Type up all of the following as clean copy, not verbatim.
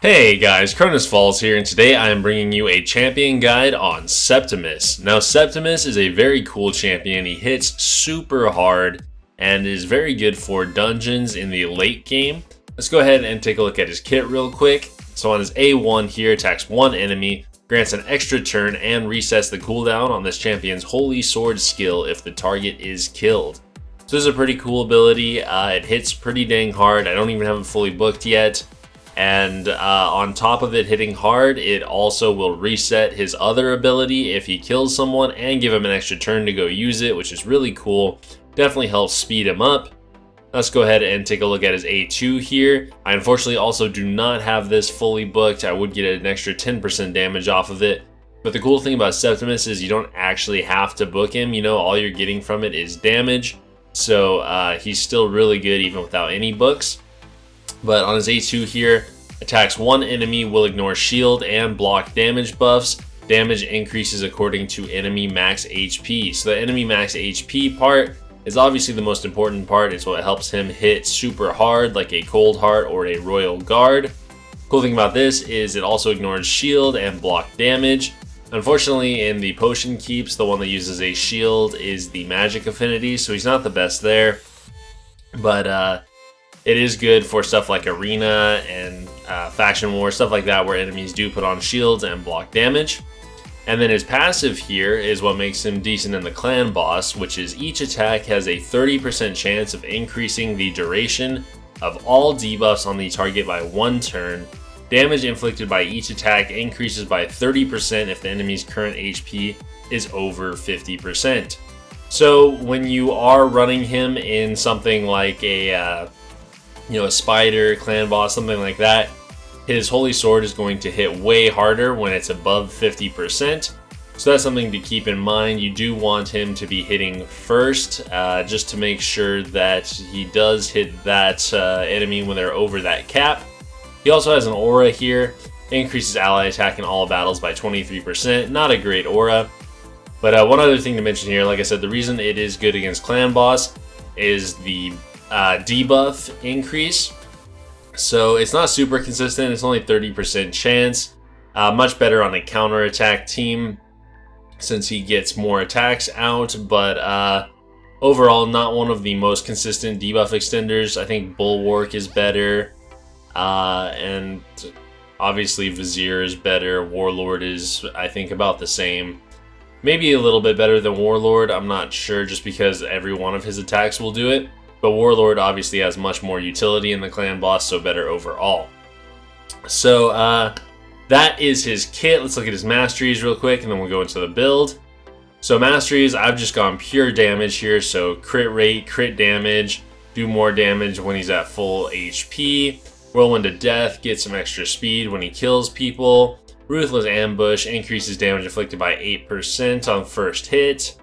Hey guys, Cronus Falls here, and today I am bringing you a champion guide on Septimus. Now, Septimus is a very cool champion. He hits super hard and is very good for dungeons in the late game. Let's go ahead and take a look at his kit real quick. So on his A1 here, attacks one enemy, grants an extra turn, and resets the cooldown on this champion's Holy Sword skill if the target is killed. So this is a pretty cool ability. It hits pretty dang hard. I don't even have it fully booked yet. And on top of it hitting hard, it also will reset his other ability if he kills someone and give him an extra turn to go use it, which is really cool. Definitely helps speed him up. Let's go ahead and take a look at his A2 here. I unfortunately also do not have this fully booked. I would get an extra 10% damage off of it. But the cool thing about Septimus is you don't actually have to book him. You know, all you're getting from it is damage. So he's still really good even without any books. But on his A2 here, attacks one enemy, will ignore shield and block damage buffs. Damage increases according to enemy max HP. So the enemy max HP part is obviously the most important part. It's what helps him hit super hard like a Cold Heart or a Royal Guard. Cool thing about this is it also ignores shield and block damage. Unfortunately, in the potion keeps, the one that uses a shield is the magic affinity, so he's not the best there. But it is good for stuff like Arena and Faction War, stuff like that, where enemies do put on shields and block damage. And then his passive here is what makes him decent in the clan boss, which is each attack has a 30% chance of increasing the duration of all debuffs on the target by 1 turn. Damage inflicted by each attack increases by 30% if the enemy's current HP is over 50%. So when you are running him in something like a spider, clan boss, something like that, his Holy Sword is going to hit way harder when it's above 50%. So that's something to keep in mind. You do want him to be hitting first, just to make sure that he does hit that enemy when they're over that cap. He also has an aura here, increases ally attack in all battles by 23%. Not a great aura. But one other thing to mention here, like I said, the reason it is good against clan boss is the debuff increase. So it's not super consistent. It's only 30% chance. Much better on a counterattack team since he gets more attacks out. But overall, not one of the most consistent debuff extenders. I think Bulwark is better. And obviously Vizier is better. Warlord is, I think, about the same. Maybe a little bit better than Warlord. I'm not sure, just because every one of his attacks will do it. But Warlord obviously has much more utility in the clan boss, so better overall. So that is his kit. Let's look at his Masteries real quick, and then we'll go into the build. So Masteries, I've just gone pure damage here. So crit rate, crit damage, do more damage when he's at full HP. Whirlwind of Death, get some extra speed when he kills people. Ruthless Ambush, increases damage inflicted by 8% on first hit.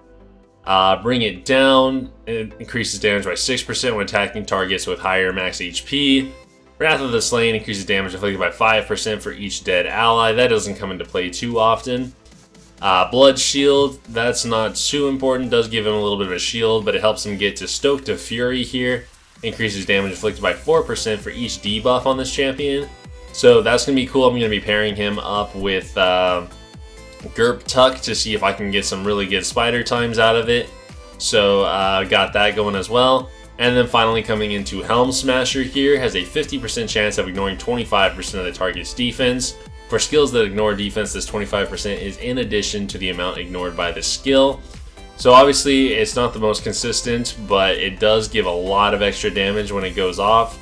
Bring It Down, it increases damage by 6% when attacking targets with higher max HP. Wrath of the Slain increases damage inflicted by 5% for each dead ally. That doesn't come into play too often. Blood Shield, that's not too important. Does give him a little bit of a shield, but it helps him get to Stoked to Fury here. Increases damage inflicted by 4% for each debuff on this champion. So that's going to be cool. I'm going to be pairing him up with Gerp Tuck to see if I can get some really good spider times out of it. So got that going as well. And then finally coming into Helm Smasher here, has a 50% chance of ignoring 25% of the target's defense. For skills that ignore defense, this 25% is in addition to the amount ignored by the skill. So obviously it's not the most consistent, but it does give a lot of extra damage when it goes off.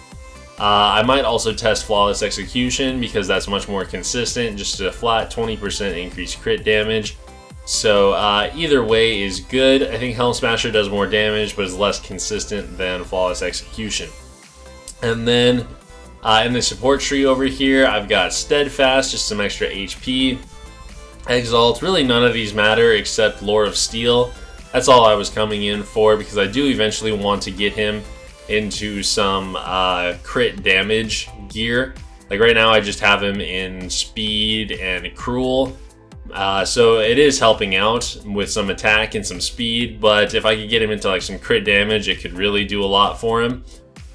I might also test Flawless Execution because that's much more consistent, just a flat 20% increased crit damage. So either way is good. I think Helm Smasher does more damage, but is less consistent than Flawless Execution. And then in the support tree over here, I've got Steadfast, just some extra HP. Exalt, really none of these matter except Lore of Steel. That's all I was coming in for, because I do eventually want to get him into some crit damage gear. Like right now I just have him in speed and cruel, so it is helping out with some attack and some speed, but if I could get him into like some crit damage, it could really do a lot for him.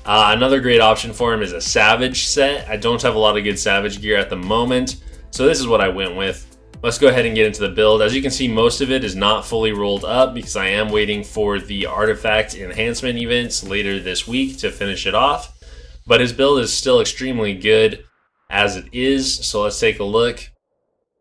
Another great option for him is a Savage set. I don't have a lot of good Savage gear at the moment, so this is what I went with. Let's go ahead and get into the build. As you can see, most of it is not fully rolled up because I am waiting for the artifact enhancement events later this week to finish it off. But his build is still extremely good as it is, so let's take a look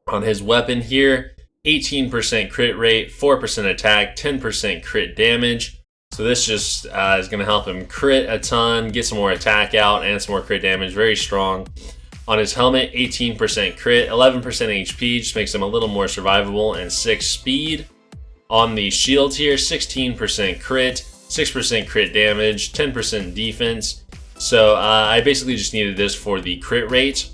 on his weapon here. 18% crit rate, 4% attack, 10% crit damage. So this just is going to help him crit a ton, get some more attack out, and some more crit damage. Very strong. On his helmet, 18% crit, 11% HP, just makes him a little more survivable, and 6 speed. On the shield here, 16% crit, 6% crit damage, 10% defense. So I basically just needed this for the crit rate,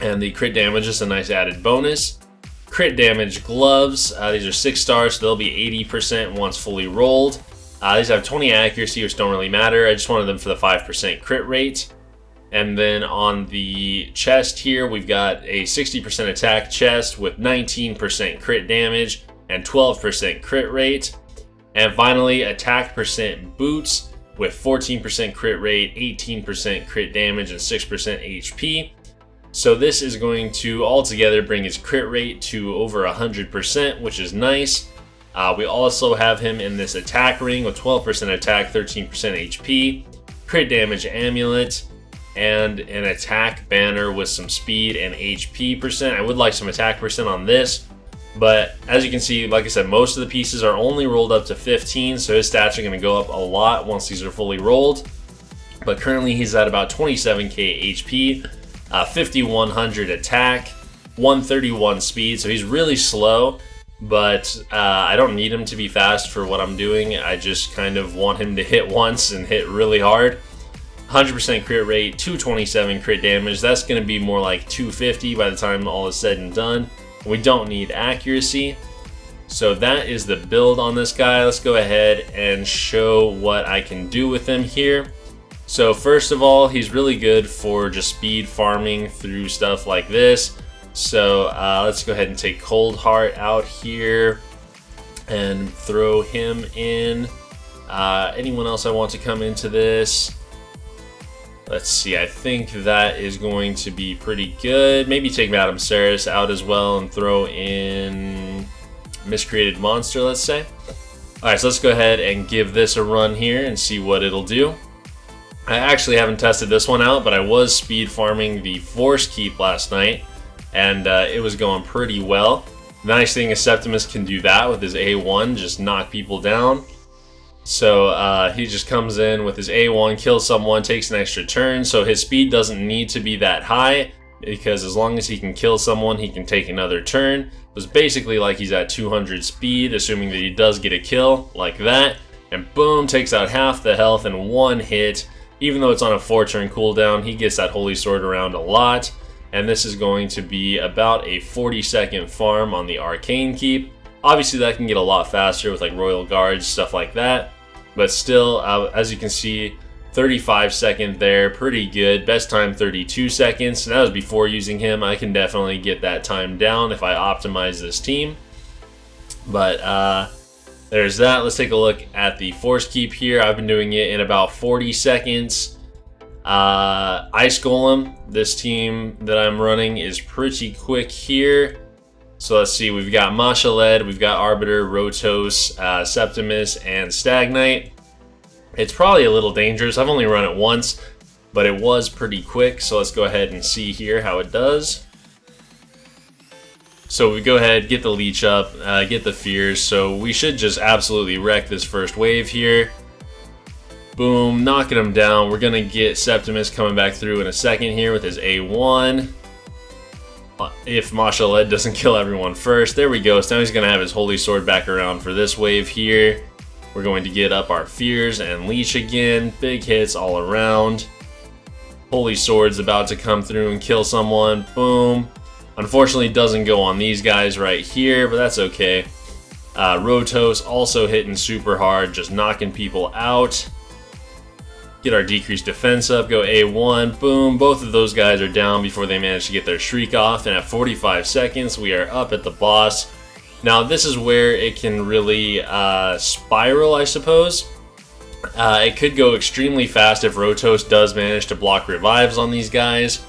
and the crit damage is a nice added bonus. Crit damage gloves, these are 6 stars, so they'll be 80% once fully rolled. These have 20 accuracy, which don't really matter. I just wanted them for the 5% crit rate. And then on the chest here, we've got a 60% attack chest with 19% crit damage and 12% crit rate. And finally, attack percent boots with 14% crit rate, 18% crit damage, and 6% HP. So this is going to altogether bring his crit rate to over 100%, which is nice. We also have him in this attack ring with 12% attack, 13% HP, crit damage amulet, and an attack banner with some speed and HP percent. I would like some attack percent on this, but as you can see, like I said, most of the pieces are only rolled up to 15, so his stats are going to go up a lot once these are fully rolled. But currently he's at about 27k HP, 5100 attack, 131 speed, so he's really slow, but I don't need him to be fast for what I'm doing. I just kind of want him to hit once and hit really hard. 100% crit rate, 227 crit damage. That's going to be more like 250 by the time all is said and done. We don't need accuracy. So that is the build on this guy. Let's go ahead and show what I can do with him here. So first of all, he's really good for just speed farming through stuff like this. So let's go ahead and take Cold Heart out here and throw him in. Anyone else I want to come into this? Let's see, I think that is going to be pretty good. Maybe take Madame Saris out as well and throw in Miscreated Monster, let's say. Alright, so let's go ahead and give this a run here and see what it'll do. I actually haven't tested this one out, but I was speed farming the Force Keep last night, and it was going pretty well. The nice thing is Septimus can do that with his A1, just knock people down. So he just comes in with his A1, kills someone, takes an extra turn, so his speed doesn't need to be that high, because as long as he can kill someone, he can take another turn. It's basically like he's at 200 speed, assuming that he does get a kill, like that, and boom, takes out half the health in one hit. Even though it's on a 4-turn cooldown, he gets that Holy Sword around a lot, and this is going to be about a 40-second farm on the Arcane Keep. Obviously that can get a lot faster with like Royal Guards, stuff like that. But still, as you can see, 35 second there, pretty good. Best time 32 seconds, and that was before using him. I can definitely get that time down if I optimize this team. But there's that. Let's take a look at the Force Keep here. I've been doing it in about 40 seconds. Ice Golem, this team that I'm running, is pretty quick here. So let's see, we've got Mashaled, we've got Arbiter, Rotos, Septimus, and Stagnite. It's probably a little dangerous. I've only run it once, but it was pretty quick. So let's go ahead and see here how it does. So we go ahead, get the leech up, get the fears. So we should just absolutely wreck this first wave here. Boom, knocking him down. We're gonna get Septimus coming back through in a second here with his A1. If Mashaled doesn't kill everyone first. There we go. So now he's going to have his Holy Sword back around for this wave here. We're going to get up our Fears and Leech again. Big hits all around. Holy Sword's about to come through and kill someone. Boom. Unfortunately, doesn't go on these guys right here, but that's okay. Rotos also hitting super hard, just knocking people out. Get our decreased defense up, go A1, boom. Both of those guys are down before they manage to get their shriek off, and at 45 seconds, we are up at the boss. Now, this is where it can really spiral, I suppose. It could go extremely fast if Rotos does manage to block revives on these guys,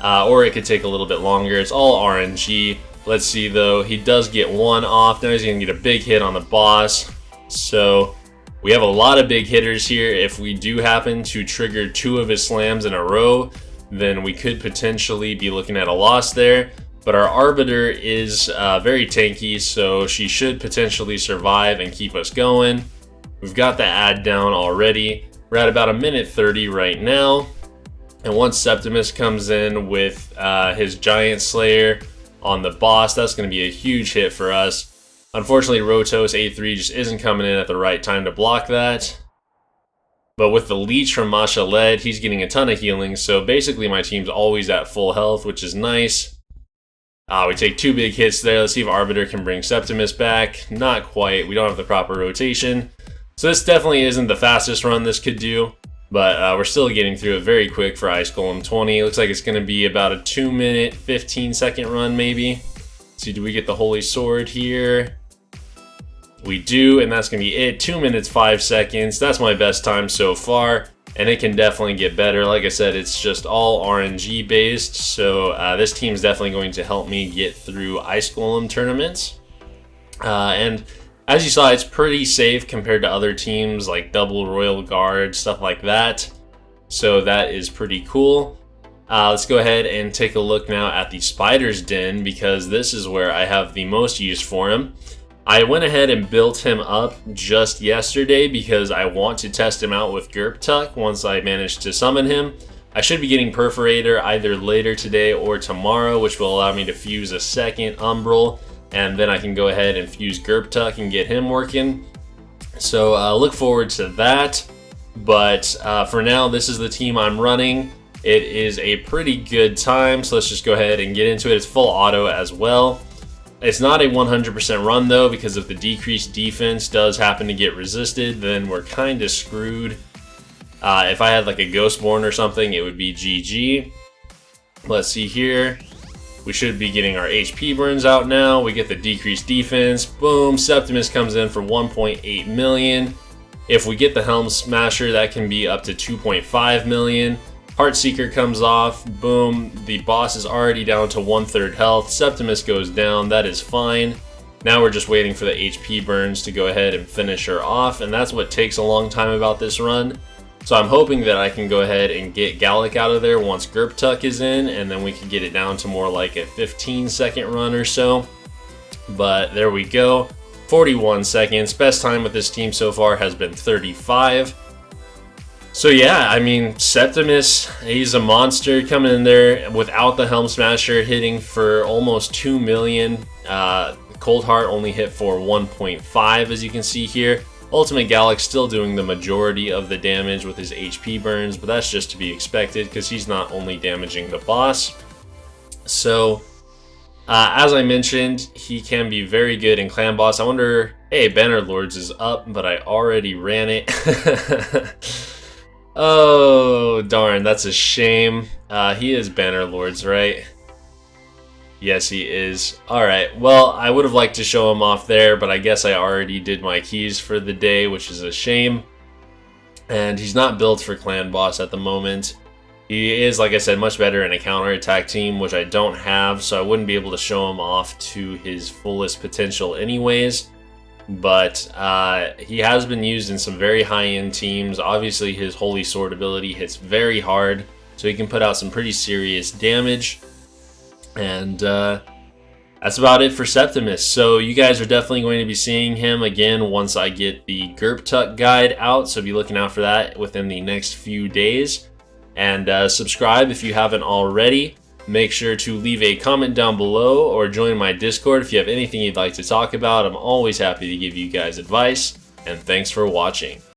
or it could take a little bit longer. It's all RNG. Let's see though, he does get one off. Now he's going to get a big hit on the boss. So we have a lot of big hitters here. If we do happen to trigger 2 of his slams in a row, then we could potentially be looking at a loss there. But our Arbiter is very tanky, so she should potentially survive and keep us going. We've got the ad down already. We're at about 1:30 right now. And once Septimus comes in with his Giant Slayer on the boss, that's going to be a huge hit for us. Unfortunately, Rotos A3 just isn't coming in at the right time to block that. But with the leech from Masha Led, he's getting a ton of healing, so basically my team's always at full health, which is nice. We take 2 big hits there. Let's see if Arbiter can bring Septimus back. Not quite. We don't have the proper rotation. So this definitely isn't the fastest run this could do, but we're still getting through it very quick for Ice Golem 20. Looks like it's going to be about a 2-minute, 15-second run maybe. Let's see, do we get the Holy Sword here? We do, and that's going to be it. 2 minutes, 5 seconds. That's my best time so far, and it can definitely get better. Like I said, it's just all RNG based, so this team is definitely going to help me get through Ice Golem tournaments. And as you saw, it's pretty safe compared to other teams like Double Royal Guard, stuff like that. So that is pretty cool. Let's go ahead and take a look now at the Spider's Den, because this is where I have the most use for him. I went ahead and built him up just yesterday because I want to test him out with Gerptuck once I manage to summon him. I should be getting Perforator either later today or tomorrow, which will allow me to fuse a second Umbral, and then I can go ahead and fuse Gerptuck and get him working. So look forward to that. But for now, this is the team I'm running. It is a pretty good time, so let's just go ahead and get into it. It's full auto as well. It's not a 100% run though, because if the decreased defense does happen to get resisted, then we're kind of screwed. If I had like a Ghostborn or something, it would be GG. Let's see here. We should be getting our HP burns out now. We get the decreased defense. Boom, Septimus comes in for 1.8 million. If we get the Helm Smasher, that can be up to 2.5 million. Heartseeker comes off, boom, the boss is already down to 1/3 health, Septimus goes down, that is fine. Now we're just waiting for the HP burns to go ahead and finish her off, and that's what takes a long time about this run. So I'm hoping that I can go ahead and get Gallic out of there once Gerptuck is in, and then we can get it down to more like a 15-second run or so. But there we go, 41 seconds, best time with this team so far has been 35. So yeah, I mean, Septimus, he's a monster coming in there without the Helm Smasher, hitting for almost 2 million. Cold Heart only hit for 1.5, as you can see here. Ultimate Gallic still doing the majority of the damage with his HP burns, but that's just to be expected because he's not only damaging the boss. So, as I mentioned, he can be very good in Clan Boss. I wonder, hey, Bannerlords is up, but I already ran it. Oh, darn, that's a shame. He is Bannerlords, right? Yes, he is. Alright, well, I would have liked to show him off there, but I guess I already did my keys for the day, which is a shame. And he's not built for Clan Boss at the moment. He is, like I said, much better in a counter-attack team, which I don't have, so I wouldn't be able to show him off to his fullest potential anyways. But he has been used in some very high-end teams. Obviously, his Holy Sword ability hits very hard, so he can put out some pretty serious damage. And that's about it for Septimus. So you guys are definitely going to be seeing him again once I get the Gerptuck guide out. So be looking out for that within the next few days. And subscribe if you haven't already. Make sure to leave a comment down below or join my Discord if you have anything you'd like to talk about. I'm always happy to give you guys advice. And thanks for watching.